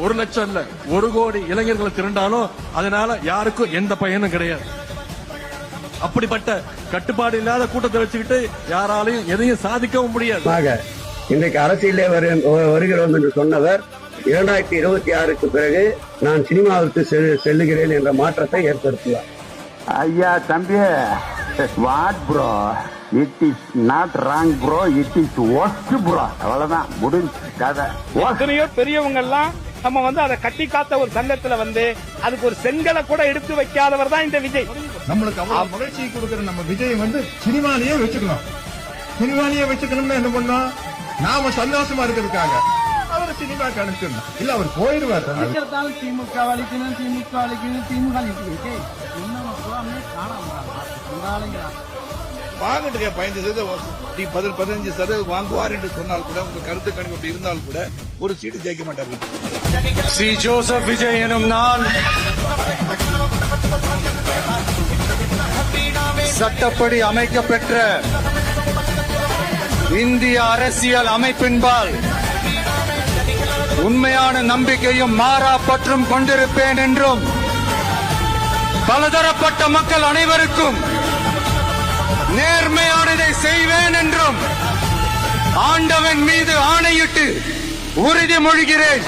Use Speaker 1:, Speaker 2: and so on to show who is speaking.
Speaker 1: 1 லட்சம் இல்ல 1 கோடி இளைஞர்களை திரண்டாலும் அதனால யாருக்கும் எந்த பயனும் கிடையாது. அப்படிப்பட்ட கட்டுப்பாடு இல்லாத கூட்டத்தை வச்சுக்கிட்டு யாராலையும் எதையும் சாதிக்கவும் முடியாது.
Speaker 2: இன்றைக்கு அரசியலே வருகிறோம் என்று சொன்னவர் 2026க்கு பிறகு நான் சினிமாவுக்கு செல்லுகிறேன் என்ற மாற்றத்தை ஏற்படுத்துவார்.
Speaker 3: ஐயா தம்பி, what bro, it is not wrong bro, it is worst bro. அவ்வளவுதான், முடிஞ்சு கதை.
Speaker 4: எத்தனையோ பெரியவங்க எல்லாம் நம்ம அதை கட்டி காத்த ஒரு சங்கத்துல அதுக்கு ஒரு செங்கலை கூட எடுத்து வைக்காதவர் தான் இந்த விஜய்.
Speaker 5: நம்மளுக்கு அவ்வளவு மகிழ்ச்சி கொடுக்கிற நம்ம விஜய் சினிமாலேயே வச்சுக்கணும். சினிமாலேயே வச்சுக்கணும்னா என்ன பண்ணோம், நாம சந்தோஷமா இருக்கிறதுக்காக அவர் சினிமாக்கு அனுப்பிச்சிடணும். இல்ல அவர் போயிடுவார்.
Speaker 4: திமுக வலிக்கணும், திமுக வலிக்கணும், திமுக
Speaker 5: வாங்கிட்டு 15% வாங்குவார் என்று சொன்னால் கூட, உங்க கருத்து கணிப்பு அப்படி இருந்தால் கூட ஒரு சீட்டு ஜெயிக்க மாட்டார்கள்.
Speaker 6: சி ஜோசப் விஜய் எனும் நான் சட்டப்படி அமைக்கப்பெற்ற இந்திய அரசியல் அமைப்பின்பால் உண்மையான நம்பிக்கையும் மாறா பற்றும் கொண்டிருப்பேன் என்றும் பலதரப்பட்ட மக்கள் அனைவருக்கும் நேர்மையானதை செய்வேன் என்றும் ஆண்டவன் மீது ஆணையிட்டு உறுதிமொழிகிறேன்.